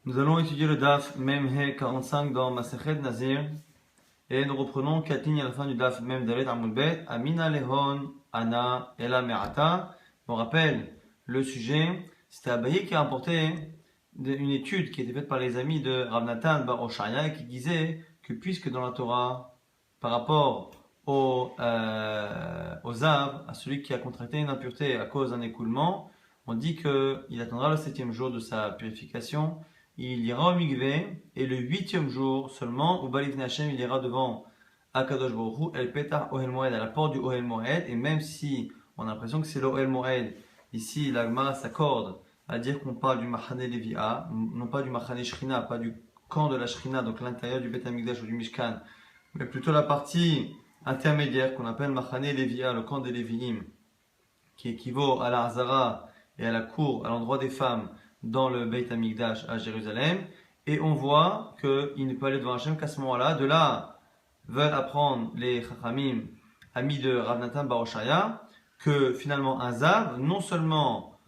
Nous allons étudier le Daf Mem He 45 dans Masechet Nazir et nous reprenons 4 lignes à la fin du Daf Mem Dalet Amud Bet Amina Lehon Ana Ela Me'ata. On rappelle le sujet, c'était Abaye qui a rapporté une étude qui était faite par les amis de Rav Natan Bar Oshaya et qui disait que puisque dans la Torah, par rapport aux Zav, à celui qui a contracté une impureté à cause d'un écoulement, on dit qu'il attendra le 7e jour de sa purification. Il ira au Mikvé, et le 8e jour seulement, au Balivne Hashem, il ira devant Akadosh Baruch Hu, El Petah Ohel Moed, à la porte du Ohel Moed, et même si on a l'impression que c'est l'Ohel Moed, ici la Gemara s'accorde à dire qu'on parle du Machane Levi'a, non pas du Machane Shrina, pas du camp de la Shrina, donc l'intérieur du Bet HaMikdash ou du Mishkan, mais plutôt la partie intermédiaire qu'on appelle Machane Levi'a, le camp des Lévi'im, qui équivaut à la Hazara et à la cour, à l'endroit des femmes, dans le Beit HaMikdash à Jérusalem, et on voit qu'il ne peut aller devant Hachem qu'à ce moment-là. De là, veulent apprendre les Chachamim, amis de Rav Natan Bar Oshaya, que finalement un Zav, non seulement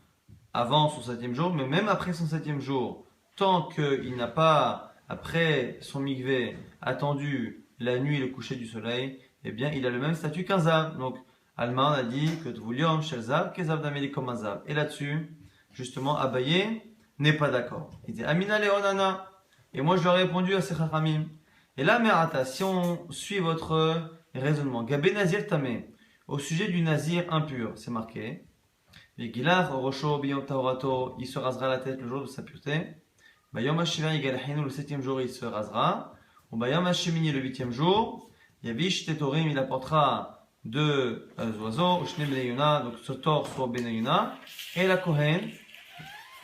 avant son 7e jour, mais même après son 7e jour, tant qu'il n'a pas, après son mikvé, attendu la nuit et le coucher du soleil, eh bien il a le même statut qu'un Zav. Donc, Alma a dit que Tvuliom Shel Zav, Kezav Dameli comme un Zav. Et là-dessus, justement, Abaye n'est pas d'accord. Il dit Amina Leonana. Et moi, je lui ai répondu à ces Chachamim. Et là, Merata, si on suit votre raisonnement, Gabé Nazir Tamé, au sujet du Nazir impur, c'est marqué. Vigilach, Rosho, Biyom Taorato, il se rasera la tête le jour de sa pureté. Bayom Hashiva, Yigalhinu, le 7e jour, il se rasera. Ou Bayom Hashimini, le 8e jour. Yavish Tetorim, il apportera deux oiseaux, Ushne Benayuna, donc Sotor, soit Benayuna. Et la Kohen,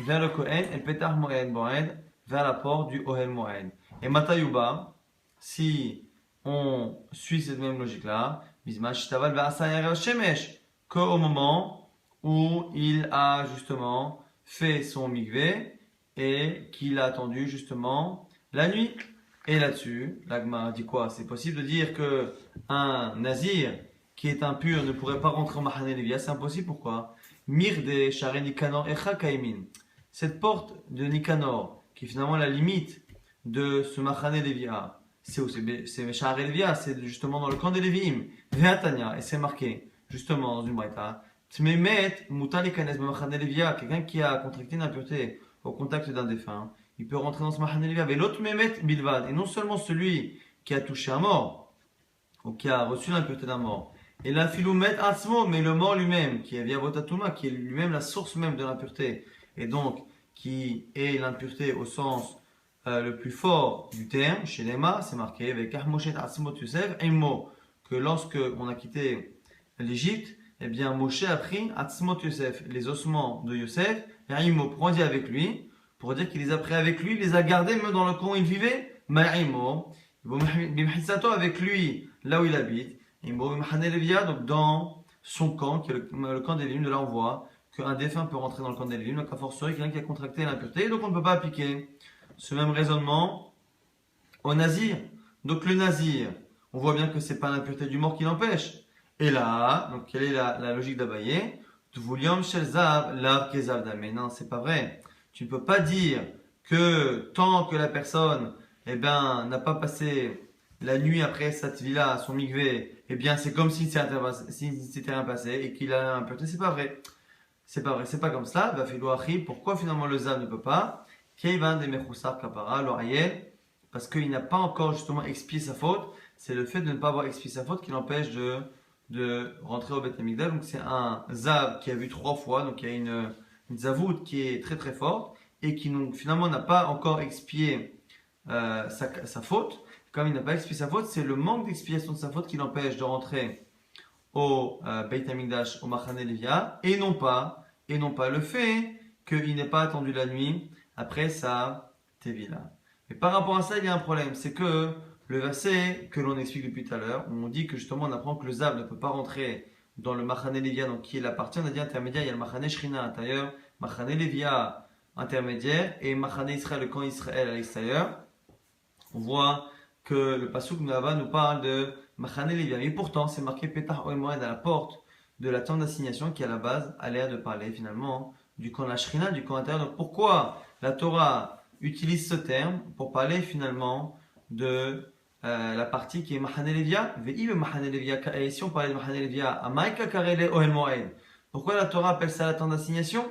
vers le Kohen, El Petah Moed Moed, vers la porte du Ohel Moed. Et Matayuba, si on suit cette même logique-là, Bismash Taval V'Asayar Shemesh, qu'au moment où il a justement fait son mikvé et qu'il a attendu justement la nuit. Et là-dessus, l'Agma dit quoi? C'est possible de dire que un nazir qui est impur ne pourrait pas rentrer au Machane Levi'a, c'est impossible. Pourquoi? Mirde Share Nikanor Echa Kaimin. Cette porte de Nikanor, qui est finalement la limite de ce Machane Levi'a, c'est où? C'est Share Levi'a, c'est justement dans le camp des Lévi'im. Ve'atania, et c'est marqué justement dans une braïta. Tmemet Mutal Ikanes Machane Levi'a, quelqu'un qui a contracté une impureté au contact d'un défunt, il peut rentrer dans ce Machane Levi'a. Et l'autre Memet Bilvad, et non seulement celui qui a touché un mort, ou qui a reçu l'impureté d'un mort, et la filoumet atzmo, mais le mort lui-même, qui est via Botatuma, qui est lui-même la source même de l'impureté, et donc qui est l'impureté au sens le plus fort du terme, chez Lema, c'est marqué avec Ahmoshet Atzmot Yosef, un mot que lorsque on a quitté l'Égypte, eh bien Moshe a pris Atzmot Yosef, les ossements de Yosef, et un mot pour en dire avec lui, pour dire qu'il les a pris avec lui, il les a gardés même dans le camp où il vivait, Ma'imo, Bimhisato avec lui, là où il habite, donc dans son camp, qui est le camp des Lévi'im. De là on voit qu'un défunt peut rentrer dans le camp des Lévi'im, donc a fortiori quelqu'un qui a contracté l'impureté, donc on ne peut pas appliquer ce même raisonnement au nazir. Donc le nazir, on voit bien que c'est pas l'impureté du mort qui l'empêche. Et là, donc quelle est la logique d'Abaye? Tvuliom shel zav, lav kezav damé. Non, c'est pas vrai. Tu ne peux pas dire que tant que la personne, eh ben, n'a pas passé la nuit après cette villa, son mikvé, eh bien, c'est comme si c'était rien passé et qu'il a l'impureté. C'est pas vrai. C'est pas vrai. C'est pas comme cela. Va falloir. Pourquoi finalement le zav ne peut pas? Parce qu'il n'a pas encore justement expié sa faute. C'est le fait de ne pas avoir expié sa faute qui l'empêche de rentrer au Beit HaMikdash. Donc c'est un zav qui a vu 3 fois, donc il y a une zavout qui est très très forte et qui donc, finalement n'a pas encore expié sa faute. Comme il n'a pas expié sa faute, c'est le manque d'expiation de sa faute qui l'empêche de rentrer au Beit HaMikdash, au Machane Levi'a, et non pas le fait qu'il n'ait pas attendu la nuit après sa Tevila. Mais par rapport à ça, il y a un problème, c'est que le verset que l'on explique depuis tout à l'heure, où on dit que justement on apprend que le Zav ne peut pas rentrer dans le Machane Levi'a, donc qui est la partie, on a dit intermédiaire, il y a le Machane Shrina à l'intérieur, Machane Levi'a intermédiaire, et Machane Israël, le camp Israël à l'extérieur. On voit que le Pasuk là-bas nous parle de Machane Levi'a, et pourtant c'est marqué Petah Ohel Moed à la porte de la tente d'assignation qui à la base a l'air de parler finalement du camp de la Shrina, du camp intérieur. Donc pourquoi la Torah utilise ce terme pour parler finalement de la partie qui est Mahane Levia. Et si on parlait de Mahane Levia, Amaika Karele Ohel Moed. Pourquoi la Torah appelle ça la tente d'assignation?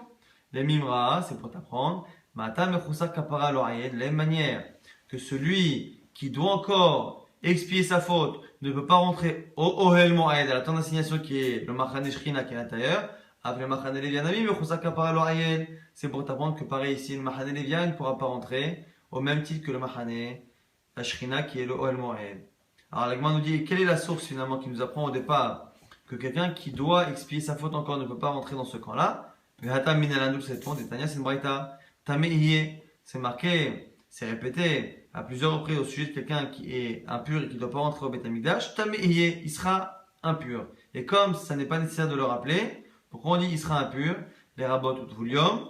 Les Mimra, c'est pour t'apprendre. Mata Mechusa Kapara Lo'ayed, de la même manière que celui qui doit encore expier sa faute ne peut pas rentrer au Ohel Moed, à la tente d'assignation qui est le Mahane Shrina qui est à l'intérieur. Après le Mahane Levia Nami, Mechusa Kapara Lo'ayed, c'est pour t'apprendre que pareil ici, le Mahane Levia ne pourra pas rentrer au même titre que le Mahane la Shrina qui est le Ohel Moed. Alors l'Agma nous dit quelle est la source finalement qui nous apprend au départ que quelqu'un qui doit expier sa faute encore ne peut pas rentrer dans ce camp-là. Hatam min alandou c'est ton Tanya c'est une braïta. Tameiye, c'est marqué, c'est répété à plusieurs reprises au sujet de quelqu'un qui est impur et qui ne doit pas rentrer au Beth Amikdash. Tameiye, il sera impur. Et comme ça n'est pas nécessaire de le rappeler, pourquoi on dit il sera impur? Les rabbot utvulium,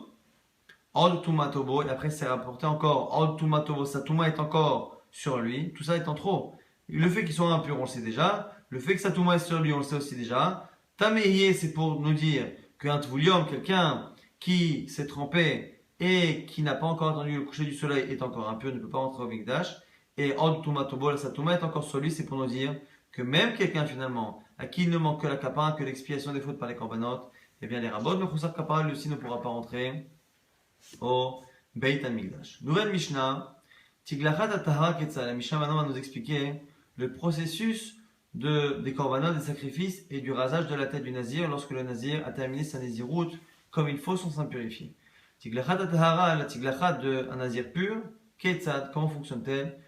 od tumatobo, et après c'est rapporté encore od tumatobo, sa touma est encore sur lui, tout ça étant trop. Le fait qu'il soit impur, on le sait déjà. Le fait que sa touma est sur lui, on le sait aussi déjà. Tameiye, c'est pour nous dire qu'un tvulium, quelqu'un qui s'est trempé et qui n'a pas encore entendu le coucher du soleil est encore impur, ne peut pas rentrer au Mikdash. Et od tumatobo, sa touma est encore sur lui, c'est pour nous dire que même quelqu'un finalement à qui il ne manque que la kapara, que l'expiation des fautes par les korbanot, eh bien les rabbot, le khusar kapara lui aussi ne pourra pas rentrer au Beit HaMikdash. Nouvelle Mishnah. Tiglachat Atahara Ketza. La Mishnah maintenant va nous expliquer le processus des korbanot, des sacrifices et du rasage de la tête du nazir lorsque le nazir a terminé sa naziroute comme il faut sans s'impurifier. Tiglachat Atahara, la tiglachat d'un nazir pur, Ketzad, comment fonctionne-t-elle?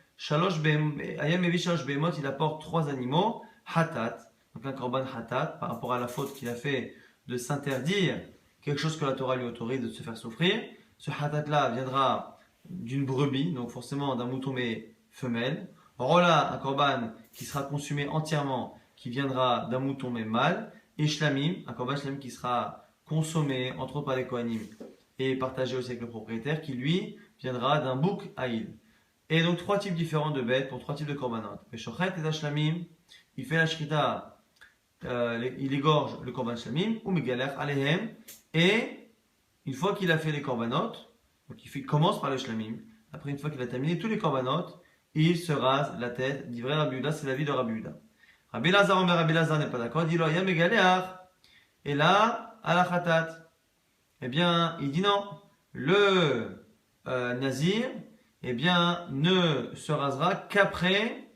Ayam Evi Shalosh Behemot, il apporte 3 animaux, Hatat, donc un korban Hatat, par rapport à la faute qu'il a fait de s'interdire quelque chose que la Torah lui autorise de se faire souffrir. Ce Hatat-là viendra d'une brebis, donc forcément d'un mouton mais femelle. Rola, un korban qui sera consumé entièrement, qui viendra d'un mouton mais mâle. Et shlamim, un korban shlamim qui sera consommé entre autres par les kohanim et partagé aussi avec le propriétaire, qui lui viendra d'un bouc haïl. Et donc 3 types différents de bêtes pour 3 types de korbanot. Le shochet et la shlamim, il fait la shrita, il égorge le korban shlamim ou megalech alehem, et une fois qu'il a fait les korbanot, donc il commence par le shlamim. Après, une fois qu'il a terminé tous les korbanot, il se rase la tête. Dit vrai Rabbi Yehuda, c'est la vie de Rabbi Yehuda. Rabbi Lazar, Rabbi Lazar n'est pas d'accord. Il dit Loya Megaleach. Et là, à la khatat. Eh bien, il dit non. Le nazir, eh bien, ne se rasera qu'après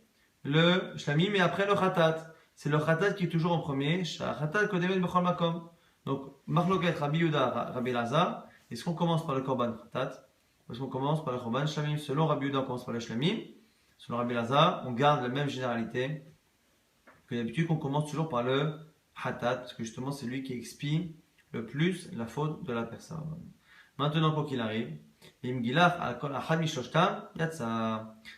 le shlamim et après le khatat. C'est le khatat qui est toujours en premier. Khatat kodemet bechol makom. Donc, marloket Rabbi Yehuda, Rabbi Lazar. Est-ce qu'on commence par le korban khatat ou est-ce qu'on commence par le korban shlamim? Selon Rabbi Yehuda, on commence par le shlamim. Selon Rabbi Lazar, on garde la même généralité que d'habitude, qu'on commence toujours par le hatat, parce que justement c'est lui qui expie le plus la faute de la personne. Maintenant, quoi qu'il arrive,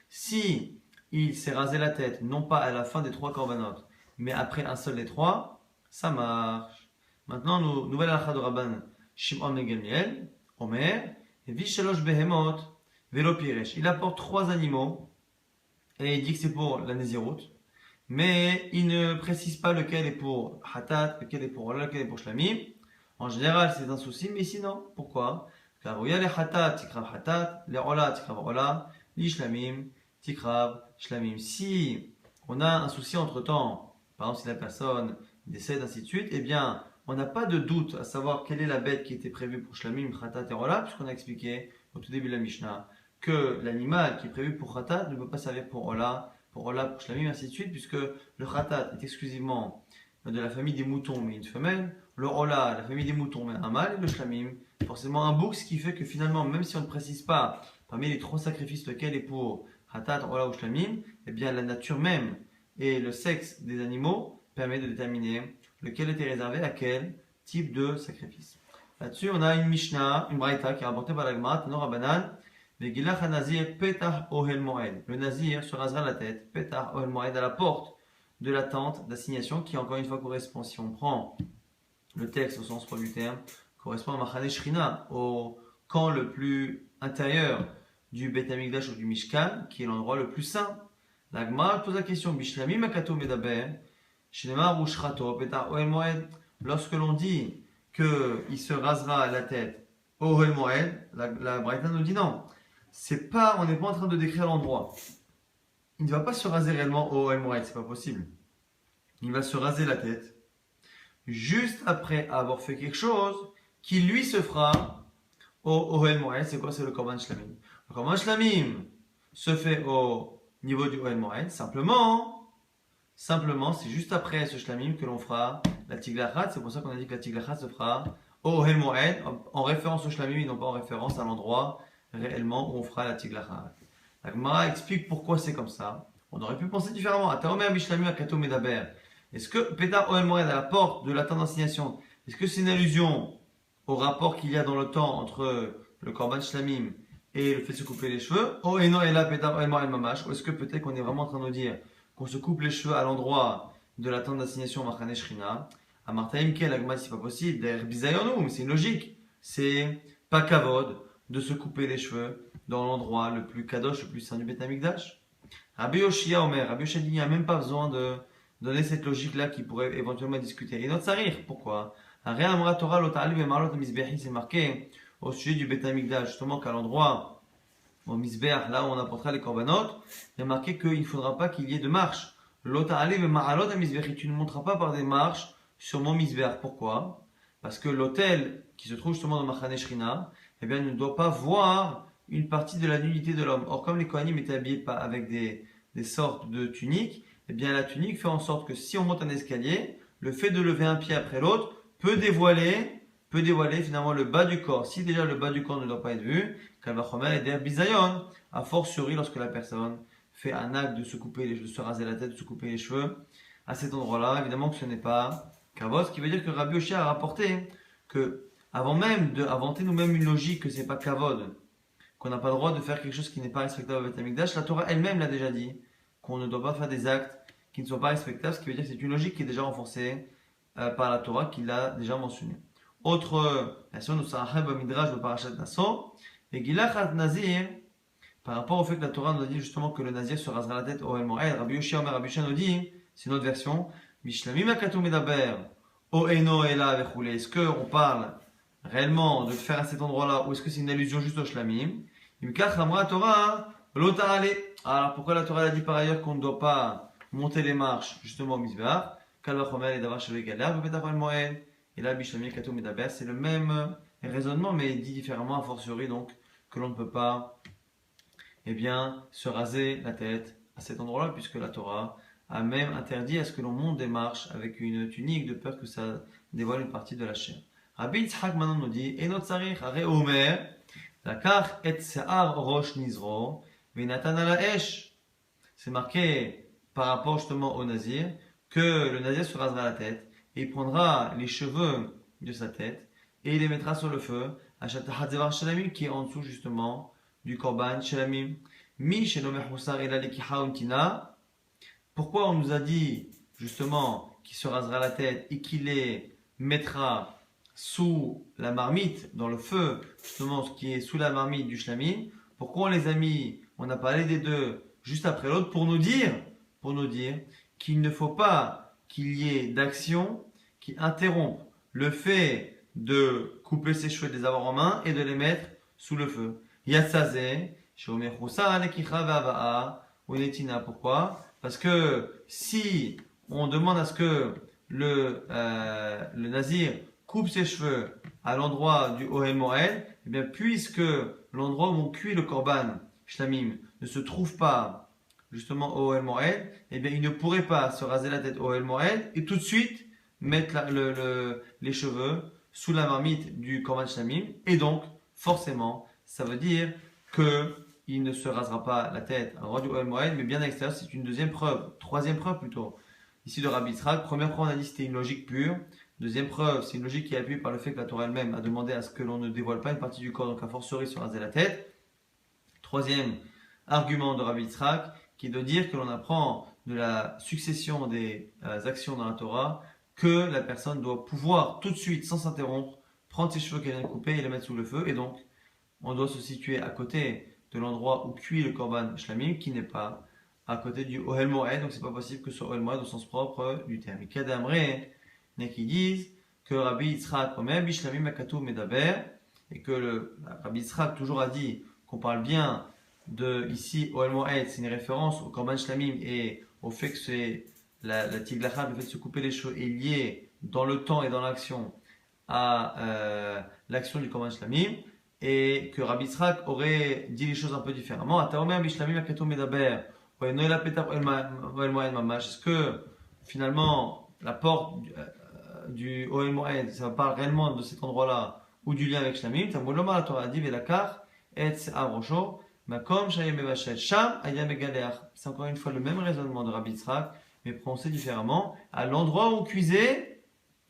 si il s'est rasé la tête, non pas à la fin des 3 korbanot, mais après un seul des 3, ça marche. Maintenant, nouvelle halakha de Rabban Shimon ben Gamliel, Omer, Vishalosh behemot, velo piresh. Il apporte 3 animaux, et il dit que c'est pour la Néziroute, mais il ne précise pas lequel est pour Hatat, lequel est pour Ola, lequel est pour Shlamim. En général, c'est un souci, mais ici non. Pourquoi? Car il y a les Hatat, Tikrav Hatat, les Ola, Tikrav Ola, les Shlamim, Tikrav Shlamim. Si on a un souci entre temps, par exemple si la personne décède, ainsi de suite, eh bien, on n'a pas de doute à savoir quelle est la bête qui était prévue pour Shlamim, Hatat et Ola, puisqu'on a expliqué au tout début de la Mishnah que l'animal qui est prévu pour Khatat ne peut pas servir pour Ola, pour Shlamim, ainsi de suite, puisque le Khatat est exclusivement de la famille des moutons, mais une femelle, le Ola, la famille des moutons, mais un mâle, et le Shlamim, forcément un bouc, ce qui fait que finalement, même si on ne précise pas parmi les 3 sacrifices lequel est pour Khatat, Ola ou Shlamim, eh bien la nature même et le sexe des animaux permet de déterminer lequel était réservé à quel type de sacrifice. Là-dessus, on a une Mishnah, une Braïta qui est rapportée par la Gemara, Tanor Rabbanan. Le nazir se rasera la tête, petah ohel moed, à la porte de la tente d'assignation, qui encore une fois correspond, si on prend le texte au sens propre du terme, correspond à Machane Shrina, au camp le plus intérieur du Beit HaMikdash ou du Mishkan, qui est l'endroit le plus saint. La Gemara pose la question, Bishlami makato medaber, Shnemar ushrato petah ohel moed. Lorsque l'on dit qu'il se rasera la tête ohel moed, la Braïta nous dit non. on n'est pas en train de décrire l'endroit. Il ne va pas se raser réellement au Ohel Moed, c'est pas possible. Il va se raser la tête juste après avoir fait quelque chose qui lui se fera au Ohel Moed. C'est quoi? C'est le Korban Shlamim. Le Korban Shlamim se fait au niveau du Ohel Moed. Simplement, c'est juste après ce Shlamim que l'on fera la Tiglachat. C'est pour ça qu'on a dit que la Tiglachat se fera au Ohel Moed en référence au Shlamim et non pas en référence à l'endroit réellement où on fera la Tiglachat. La Gemara explique pourquoi c'est comme ça. On aurait pu penser différemment. Ataomer Bishlamim Akato Medaber. Est-ce que Pétar Ohel Moed à la porte de la temps d'assignation, est-ce que c'est une allusion au rapport qu'il y a dans le temps entre le Korban Shlamim et le fait de se couper les cheveux? Oh et non, et là Pétar Ohel Moed Mamash. Ou est-ce que peut-être qu'on est vraiment en train de nous dire qu'on se coupe les cheveux à l'endroit de la temps d'assignation Machane Shrina? À Martaïm Kel, la Gemara, c'est pas possible. D'ailleurs, Bizayonou, mais c'est une logique. C'est pas kavod de se couper les cheveux dans l'endroit le plus kadosh, le plus saint du Beth Amikdash. Rabbi Yoshia Omer, Rabbi Yoshia dit, il n'y a même pas besoin de donner cette logique-là qui pourrait éventuellement discuter. Et notre sarir, pourquoi? C'est marqué au sujet du Beth Amikdash, justement qu'à l'endroit, au Mizbeach, là où on apportera les korbanot, il y a marqué qu'il ne faudra pas qu'il y ait de marche. Tu ne monteras pas par des marches sur mon Mizbeach. Pourquoi? Parce que l'autel qui se trouve justement dans Machane Shrina, eh bien, ne doit pas voir une partie de la nudité de l'homme. Or, comme les Kohanim étaient habillés avec des sortes de tuniques, eh bien, la tunique fait en sorte que si on monte un escalier, le fait de lever un pied après l'autre peut dévoiler finalement le bas du corps. Si déjà le bas du corps ne doit pas être vu, Kalvachomer et Der Bizayon, a fortiori lorsque la personne fait un acte de se couper de se raser la tête, de se couper les cheveux, à cet endroit-là, évidemment que ce n'est pas kavod, ce qui veut dire que Rabbi Yoshia a rapporté que avant même d'inventer nous-mêmes une logique que c'est pas kavod, qu'on n'a pas le droit de faire quelque chose qui n'est pas respectable au Beth Amikdash, la Torah elle-même l'a déjà dit, qu'on ne doit pas faire des actes qui ne sont pas respectables, ce qui veut dire que c'est une logique qui est déjà renforcée par la Torah, qui l'a déjà mentionné. Autre version de Sarachel Midrash de Parashat Naso, et Gilachat Nazir, par rapport au fait que la Torah nous a dit justement que le Nazir se rasera la tête au El Moed, Rabbi Yoshia Omer Rabbi Yoshia nous dit, c'est une autre version, Bishlamim Akatou Medaber, O Eno Ela Vechule. Est-ce qu'on parle réellement de le faire à cet endroit-là ou est-ce que c'est une allusion juste au Shlamim? Alors pourquoi la Torah a dit par ailleurs qu'on ne doit pas monter les marches justement au Mizbeach? Et là, Bishlamim Akatou Medaber, c'est le même raisonnement mais dit différemment a fortiori donc que l'on ne peut pas se raser la tête à cet endroit-là, puisque la Torah a même interdit à ce que l'on monte des marches avec une tunique de peur que ça dévoile une partie de la chair. Rabbi Yitzhak maintenant nous dit, Enot Sarich Are Omer, Lakach et Se'ar Rosh Nizro, Venatan ala Esh. C'est marqué par rapport justement au Nazir, que le Nazir se rasera la tête, et il prendra les cheveux de sa tête, et il les mettra sur le feu, à Shatahat Zevar Shalamim, qui est en dessous justement du Korban Shalamim. Mi Shelomer Husar Ela Lekiha Untina. Pourquoi on nous a dit justement qu'il se rasera la tête et qu'il les mettra sous la marmite, dans le feu, justement ce qui est sous la marmite du Shlamim? Pourquoi on les a mis, on a parlé des deux juste après l'autre pour nous dire qu'il ne faut pas qu'il y ait d'action qui interrompt le fait de couper ses cheveux, de les avoir en main et de les mettre sous le feu. Yatsazé, Shomer Husar Lekiha Vava'a, Unetina. Pourquoi? Parce que si on demande à ce que le Nazir coupe ses cheveux à l'endroit du Ohel Moed, eh bien puisque l'endroit où on cuit le Korban Shlamim ne se trouve pas justement au Ohel Moed, eh bien il ne pourrait pas se raser la tête au Ohel Moed et tout de suite mettre les cheveux sous la marmite du Korban Shlamim, et donc forcément ça veut dire que il ne se rasera pas la tête à l'endroit du Ohel Moed, mais bien à l'extérieur. C'est une deuxième preuve, troisième preuve plutôt, ici de Rabbi Yitzhak. Première preuve, on a dit que c'était une logique pure. Deuxième preuve, c'est une logique qui est appuyée par le fait que la Torah elle-même a demandé à ce que l'on ne dévoile pas une partie du corps, donc a fortiori se raser la tête. Troisième argument de Rabbi Yitzhak, qui est de dire que l'on apprend de la succession des actions dans la Torah que la personne doit pouvoir tout de suite, sans s'interrompre, prendre ses cheveux qu'elle vient de couper et les mettre sous le feu, et donc on doit se situer à côté de l'endroit où cuit le Korban Shlamim, qui n'est pas à côté du Ohel Moed, donc c'est pas possible que ce soit Ohel Moed au sens propre du terme. Et Kadamre, n'est qu'ils disent que Rabbi Yitzhak, Omer Bishlamim Akatou Medaber, et que Rabbi Yitzhak toujours a dit qu'on parle bien de ici Ohel Moed, c'est une référence au Korban Shlamim et au fait que c'est la Tiglacha, le fait de se couper les cheveux est lié dans le temps et dans l'action à l'action du Korban Shlamim, et que Rabbi Yitzhak aurait dit les choses un peu différemment. Est-ce que finalement la porte du Ohel Moed, ça parle réellement de cet endroit-là ou du lien avec Shlamim? La Torah a dit Velakar et Avrocho. C'est encore une fois le même raisonnement de Rabbi Yitzhak, mais prononcé différemment. À l'endroit où on cuisait,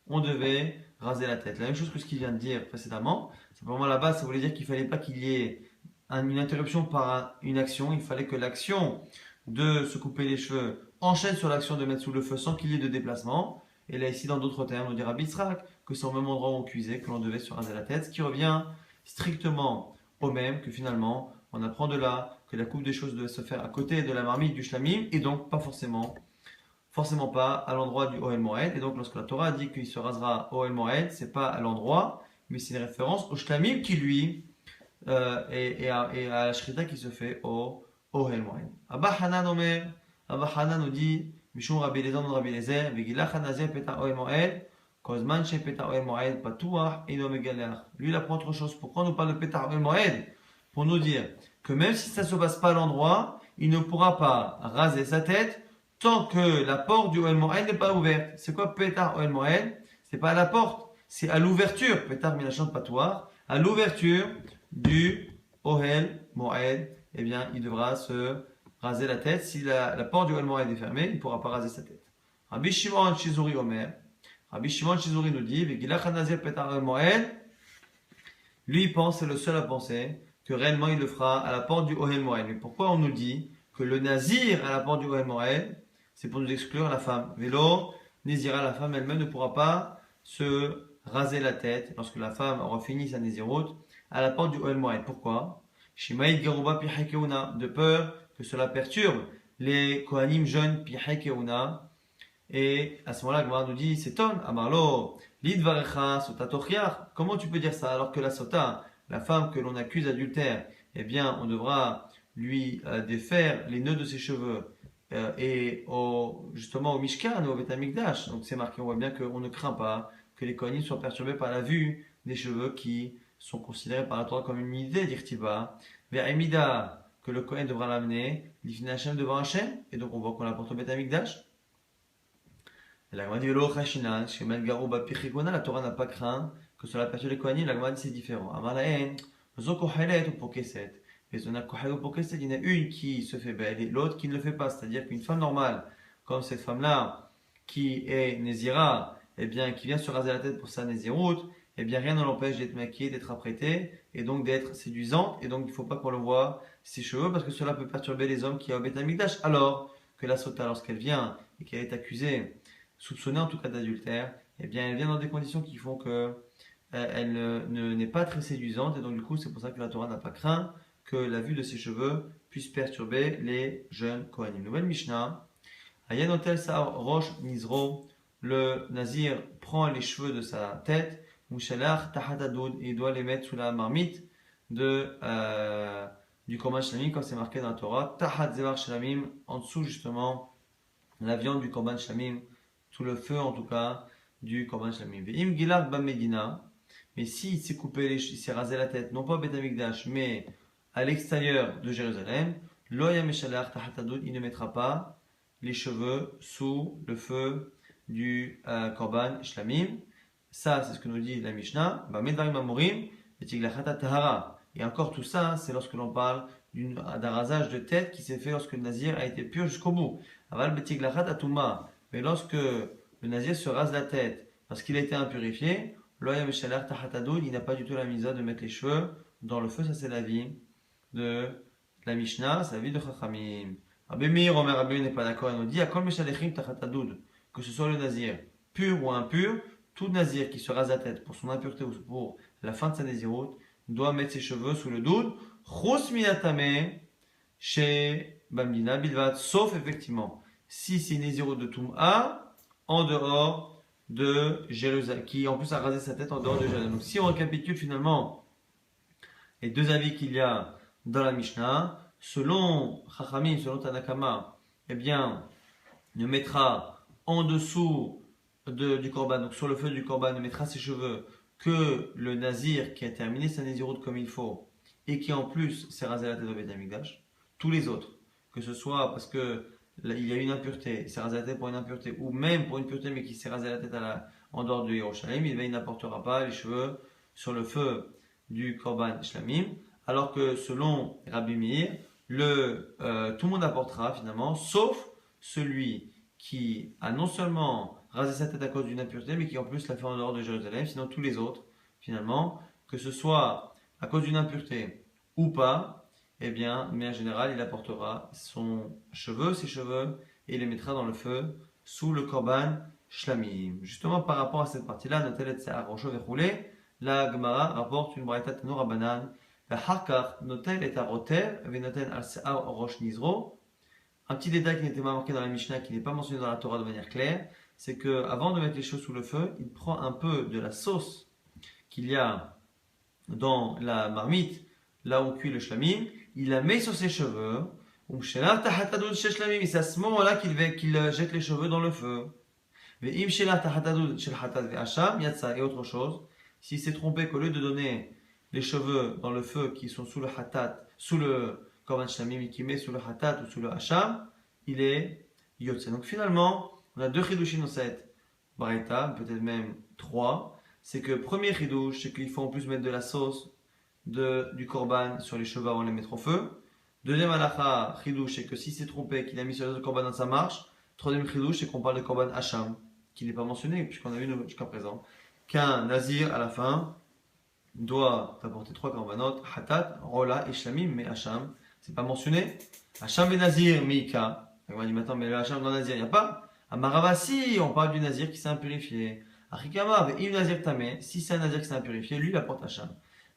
on devait raser la tête. La même chose que ce qu'il vient de dire précédemment. Simplement là-bas, ça voulait dire qu'il ne fallait pas qu'il y ait une interruption par une action. Il fallait que l'action de se couper les cheveux enchaîne sur l'action de mettre sous le feu sans qu'il y ait de déplacement. Et là, ici, dans d'autres termes, on dit Rabbi Yitzhak que c'est au même endroit où on cuisait que l'on devait se raser la tête, ce qui revient strictement au même que finalement, on apprend de là que la coupe des choses devait se faire à côté de la marmite du shlamim et donc pas forcément pas à l'endroit du Ohel Moed. Et donc lorsque la Torah dit qu'il se rasera au Ohel Moed, c'est pas à l'endroit, mais c'est une référence au shlamim qui lui et à la shrita qui se fait au Ohel Moed. Abba Hanan nous dit Mishum Rabbi Eliezer non Rabbi Eliezer vegilach hanazir peta Ohel Moed kozman she peta Ohel Moed patuach eno megaleach. Lui il apprend autre chose. Pourquoi on nous parle de peta Ohel Moed? Pour nous dire que même si ça ne se passe pas à l'endroit, il ne pourra pas raser sa tête tant que la porte du Ohel Moed n'est pas ouverte. C'est quoi Pétar Ohel Moed? C'est pas à la porte, c'est à l'ouverture. Pétar Minachon Patouar, à l'ouverture du Ohel Moed, eh bien, il devra se raser la tête. Si la porte du Ohel Moed est fermée, il ne pourra pas raser sa tête. Rabbi Shimon Shizuri Omer, Rabbi Shimon Shizuri nous dit, Vegilach Hanazir Pétar Ohel Moed, lui il pense, c'est le seul à penser que réellement il le fera à la porte du Ohel Moed. Mais pourquoi on nous dit que le Nazir à la porte du Ohel Moed, c'est pour nous exclure la femme. Vélo, Nézira, la femme elle-même ne pourra pas se raser la tête lorsque la femme aura fini sa Néziroute à la porte du Ohel Moed. Pourquoi? Shimaïd Garouba Pihakeuna, de peur que cela perturbe les Kohanim jeunes Pihakeuna. Et à ce moment-là, Gemara nous dit, c'est ton, Amarlo, Lidvarecha, Sota Tochiach. Comment tu peux dire ça alors que la Sota, la femme que l'on accuse d'adultère, eh bien, on devra lui défaire les nœuds de ses cheveux et justement au Mishkan ou au Beth Amikdash. Donc c'est marqué, on voit bien qu'on ne craint pas que les Kohanim soient perturbés par la vue des cheveux qui sont considérés par la Torah comme une idée, dire-t-il vers Emida, que le Kohen devra l'amener, l'Ifne Hashem devant Hashem, et donc on voit qu'on l'apporte au Beth Amikdash. La Gemara dit Velo Chashinan, chez Melgaro Bapichikona, la Torah n'a pas craint que cela perturbe les Kohanim. La Gemara dit c'est différent. Amalaen, Zokohelet ou Pokeset. Il y en a une qui se fait belle et l'autre qui ne le fait pas. C'est-à-dire qu'une femme normale, comme cette femme-là, qui est Nézira, eh bien, qui vient se raser la tête pour sa Néziroute, eh bien, rien ne l'empêche d'être maquillée, d'être apprêtée et donc d'être séduisante. Et donc, il ne faut pas qu'on le voie ses cheveux parce que cela peut perturber les hommes qui ont Beth Amikdash. Alors que la Sota, lorsqu'elle vient et qu'elle est accusée, soupçonnée en tout cas d'adultère, eh bien, elle vient dans des conditions qui font que elle n'est pas très séduisante. Et donc, du coup, c'est pour ça que la Torah n'a pas craint que la vue de ses cheveux puisse perturber les jeunes Kohanim. Nouvelle Mishnah. Ayanotel sa roche nizro. Le nazir prend les cheveux de sa tête. Mouchalach tahadadoud. Et il doit les mettre sous la marmite du Korban Shlamim, comme c'est marqué dans la Torah. Tahad zevar shlamim. En dessous, justement, la viande du Korban Shlamim. Sous le feu, en tout cas, du Korban Shlamim. Ve'im gilach bamedina. Mais s'il s'est coupé, il s'est rasé la tête, non pas au Beth Amikdash, mais à l'extérieur de Jérusalem, il ne mettra pas les cheveux sous le feu du Korban Shlamim. Ça, c'est ce que nous dit la Mishnah. Et encore tout ça, c'est lorsque l'on parle d'un rasage de tête qui s'est fait lorsque le nazir a été pur jusqu'au bout. Mais lorsque le nazir se rase la tête parce qu'il a été impurifié, il n'a pas du tout la misa de mettre les cheveux dans le feu. Ça, c'est la vie de la Mishnah, c'est la vie de Chachamim. Rabbi Meir, Omer Rabbi n'est pas d'accord, il nous dit que ce soit le nazir pur ou impur, tout nazir qui se rase la tête pour son impureté ou pour la fin de sa naziroute doit mettre ses cheveux sous le doud, chos minatame chez Bamdina Bilvat, sauf effectivement si c'est une naziroute de Toum'a en dehors de Jérusalem, qui en plus a rasé sa tête en dehors de Jérusalem. Donc si on récapitule finalement les deux avis qu'il y a dans la Mishnah, selon Chachamim, selon Tanakama, eh bien, ne mettra en dessous du korban, donc sur le feu du korban, ne mettra ses cheveux que le nazir qui a terminé sa naziroute comme il faut et qui en plus s'est rasé la tête au Beth Amikdash. Tous les autres, que ce soit parce que il y a une impureté, il s'est rasé la tête pour une impureté, ou même pour une pureté mais qui s'est rasé la tête en dehors de Yerushalayim, il n'apportera pas les cheveux sur le feu du korban shlamim, alors que selon Rabbi Meir, tout le monde apportera finalement, sauf celui qui a non seulement rasé sa tête à cause d'une impureté, mais qui en plus l'a fait en dehors de Jérusalem. Sinon tous les autres, finalement, que ce soit à cause d'une impureté ou pas, eh bien, mais en général, il apportera ses cheveux, et il les mettra dans le feu sous le korban shlamim. Justement, par rapport à cette partie-là, Notelet Se'ar Rosho Vechoulé, la Gemara rapporte une braïta Tanu Rabbanan, Ha'harkach Notel et Arotev, Venoten al Se'ar Rosh Nizro. Un petit détail qui n'était pas marqué dans la Mishnah, qui n'est pas mentionné dans la Torah de manière claire, c'est que avant de mettre les cheveux sous le feu, il prend un peu de la sauce qu'il y a dans la marmite, là où on cuit le shlamim, il la met sur ses cheveux, et c'est à ce moment-là qu'il jette les cheveux dans le feu. Et autre chose, s'il s'est trompé qu'au lieu de donner les cheveux dans le feu qui sont sous le hatat, sous le korban shlamim, et qui met sous le hatat ou sous le hacham, il est yotze. Donc finalement, on a deux chidushim dans cette baraita, peut-être même trois. C'est que premier chidouche, c'est qu'il faut en plus mettre de la sauce du korban sur les cheveux avant de les mettre au feu. Deuxième halakha, chidouche, c'est que s'il s'est trompé, qu'il a mis sur le korban dans sa marche. Troisième chidouche, c'est qu'on parle de korban hacham, qui n'est pas mentionné, puisqu'on a vu jusqu'à présent qu'un nazir à la fin doit apporter trois korbanot, hatat, rola et shlamim, mais hacham, c'est pas mentionné. Hacham et nazir, meika. On dit maintenant, mais le hacham dans nazir, il n'y a pas. Amarava, si, on parle du nazir qui s'est impurifié. Achikama, im nazir tamé, si c'est un nazir qui s'est impurifié, lui il apporte hacham.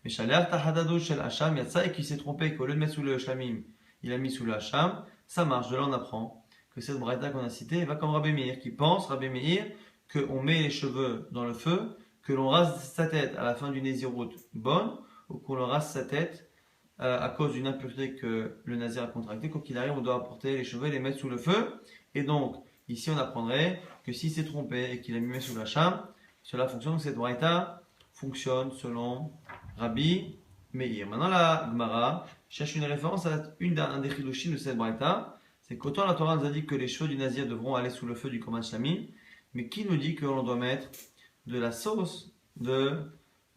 Mais shaler tahadado shel hacham, yatsa, et qui s'est trompé, qu'au lieu de mettre sous le shlamim, il a mis sous le hacham, ça marche. De là on apprend que cette braïta qu'on a citée va comme Rabbi Meir, qui pense, Rabbi Meir, qu'on met les cheveux dans le feu, que l'on rase sa tête à la fin d'une naziroute bonne, ou qu'on le rase sa tête à cause d'une impureté que le nazir a contractée. Quoi qu'il arrive, on doit apporter les cheveux et les mettre sous le feu. Et donc, ici on apprendrait que s'il s'est trompé et qu'il a mis sous la cham, cela fonctionne. Donc cette braïta fonctionne selon Rabbi Meir. Maintenant la Gemara cherche une référence à un des chidushim de cette braïta. C'est qu'autant la Torah nous a dit que les cheveux du nazir devront aller sous le feu du korban shlamim, mais qui nous dit que l'on doit mettre de la sauce de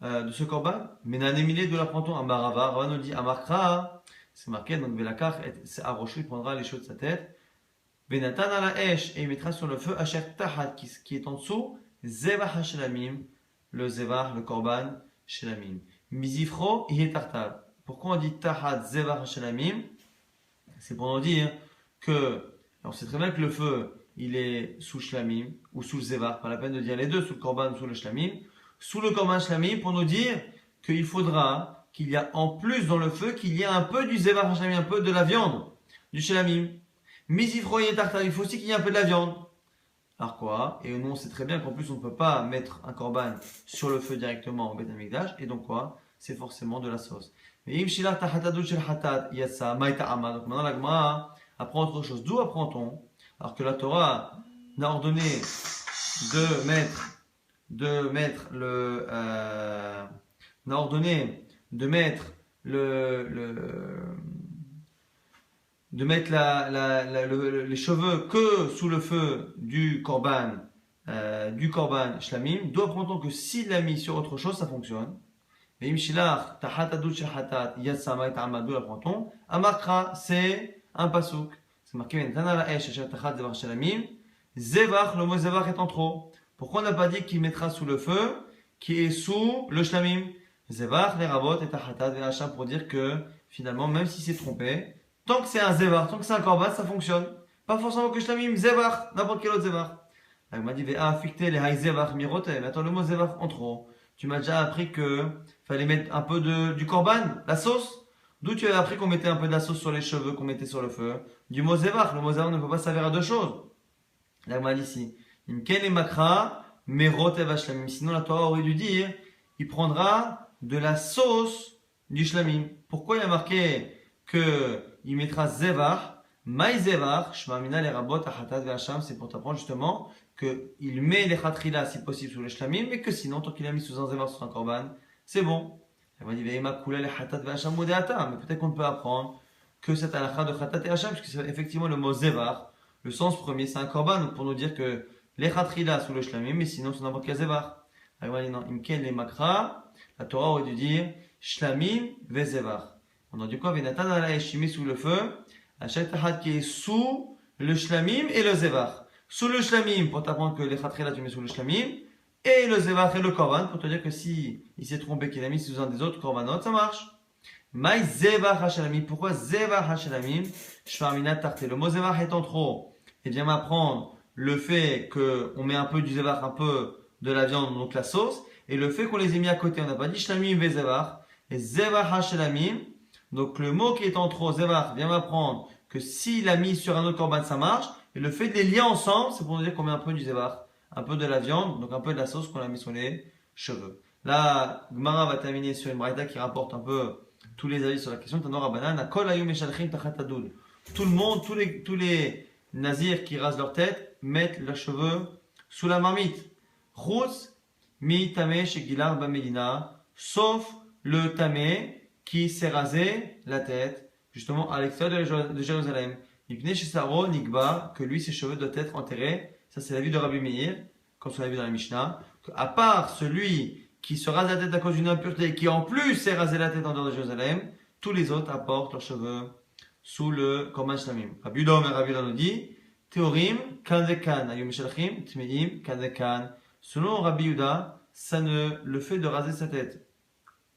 ce korban? Menanemile de la pranton Amarava, Rava nous dit Amarkra, c'est marqué donc Velakar, c'est Aroshu, il prendra les cheveux de sa tête. Benatan à la esh, et il mettra sur le feu Asher Tahat, qui est en dessous, Zevach Shelamim, le Zevach, le korban Shelamim. Mizifro, Yetartav. Pourquoi on dit Tahat Zevach Shelamim? C'est pour nous dire que, on sait très bien que le feu, il est sous shlamim ou sous le zevach, pas la peine de dire les deux, sous le korban ou sous le shlamim. Sous le korban shlamim, pour nous dire qu'il faudra qu'il y a en plus dans le feu, qu'il y ait un peu du zevach shlamim, un peu de la viande, du shlamim. Mizifro yetartav, il faut aussi qu'il y ait un peu de la viande. Alors quoi? Et nous on sait très bien qu'en plus on ne peut pas mettre un korban sur le feu directement au Beth Amikdash, et donc quoi? C'est forcément de la sauce. Mais im shilar tahatadut shel hatat yatsa maïta ama. Donc maintenant la Gemara apprend autre chose. D'où apprend-on? Alors que la Torah n'a ordonné de mettre les cheveux que sous le feu du korban shlamim. D'où apprend-on que s'il l'a mis sur autre chose, ça fonctionne. Et imshilach tahatadut shel hatat yatsa maïta ama. D'où apprend-on? Amakra, c'est un pasouk. C'est marqué Zevach, le mot Zevach est en trop. Pourquoi on n'a pas dit qu'il mettra sous le feu, qui est sous le shlamim? Zevach, les rabot et tahatat et hacham, pour dire que finalement, même s'il s'est trompé, tant que c'est un Zevach, tant que c'est un korban, ça fonctionne. Pas forcément que shlamim, Zevach, n'importe quel autre Zevach. Il m'a dit, Vea ficté les haï Zevach mirote. Mais attends, le mot Zevach en trop. Tu m'as déjà appris que fallait mettre un peu du korban, la sauce. D'où tu as appris qu'on mettait un peu de la sauce sur les cheveux, qu'on mettait sur le feu? Du mot zevach. Le mot zevach ne peut pas servir à deux choses. Là, on m'a dit ici. Imken et makra, merot et vashlamim. Sinon, la Torah aurait dû dire, il prendra de la sauce du shlamim. Pourquoi il y a marqué qu'il mettra zevach, maï zevach, shmamina les rabot achatat ve'asham, c'est pour t'apprendre justement qu'il met les chatrila si possible sous le shlamim, mais que sinon, tant qu'il a mis sous un zevach, sous un korban, c'est bon. Elle m'a dit, ve'ema kula les chatat ve'asham modeata, mais peut-être qu'on peut apprendre que cette halakha de chatat et hacham, puisque c'est effectivement le mot zevach, le sens premier, c'est un korban, donc pour nous dire que les chatrila sous le shlamim, mais sinon, c'est n'importe quel zevach. Elle m'a dit, non, imken les makra, la Torah aurait dû dire shlamim ve'zevach. On a dit quoi? Venatan ala eshimi sous le feu, à chaque tahat qui est sous le shlamim et le zevach. Sous le shlamim, pour t'apprendre que les chatrila tu mets sous le shlamim, et le zevach et le korban, pour te dire que si il s'est trompé qu'il a mis sous un des autres korbanot, ça marche. Maï zevach hashalamim. Pourquoi zevach hashalamim? Shfarminat tarte. Le mot zevach étant trop, et bien m'apprendre le fait qu'on met un peu du zevach, un peu de la viande, donc la sauce, et le fait qu'on les ait mis à côté. On n'a pas dit shlamim ve zevach, et zevach hashalamim. Donc le mot qui est en trop, zevach, vient m'apprendre que s'il a mis sur un autre korban, ça marche. Et le fait de les lier ensemble, c'est pour nous dire qu'on met un peu du zevach, un peu de la viande, donc un peu de la sauce qu'on a mis sur les cheveux. Là, Gemara va terminer sur une braïta qui rapporte un peu tous les avis sur la question. Tanor Rabbanan, Kol hayom meshalchim tachat hadud. Tout le monde, tous les nazirs qui rasent leur tête, mettent leurs cheveux sous la marmite. Chutz mi tameh shegilar bamedina, sauf le tameh qui s'est rasé la tête, justement à l'extérieur de Jérusalem. Ibn Shesaro Nigba, que lui, ses cheveux doivent être enterrés. Ça, c'est l'avis de Rabbi Meir, comme on l'a vu dans la Mishnah. À part celui qui se rase la tête à cause d'une impureté et qui en plus s'est rasé la tête en dehors de Jérusalem, tous les autres apportent leurs cheveux sous le Korban Shlamim. Rabbi Uda et Rabbi Uda nous dit Théorim, kan vekan, ayum shalchim, tmeim, kan vekan. Selon Rabbi Uda, le fait de raser sa tête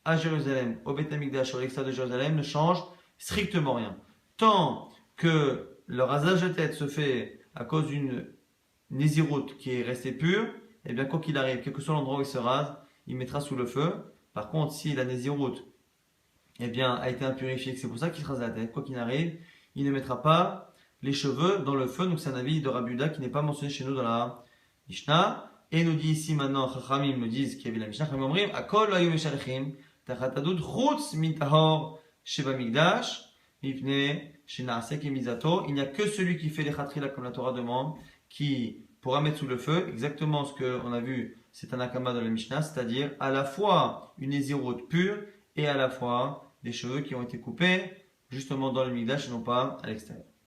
à Jérusalem, au Beth Amikdash, sur l'extérieur de Jérusalem, ne change strictement rien. Tant que le rasage de tête se fait à cause d'une nésiroute qui est restée pure, et bien quoi qu'il arrive, quel que soit l'endroit où il se rase, il mettra sous le feu. Par contre, si la nésiroute a été impurifiée, c'est pour ça qu'il se rase la tête, quoi qu'il arrive, il ne mettra pas les cheveux dans le feu. Donc c'est un avis de Rabbi Uda qui n'est pas mentionné chez nous dans la Mishnah. Et nous dit ici maintenant, Chachamim nous disent qu'il y avait la Mishnah, Chachamim omrim, Akol ayum meshalchim, tachat hadud, chutz min tahor sheba migdash, mipne shenasek et mizato. Il n'y a que celui qui fait les chatrila comme la Torah demande, qui pourra mettre sous le feu exactement ce qu'on a vu, c'est un akama dans la Mishnah, c'est-à-dire à la fois une nésiroute pure et à la fois des cheveux qui ont été coupés justement dans le migdash et non pas à l'extérieur.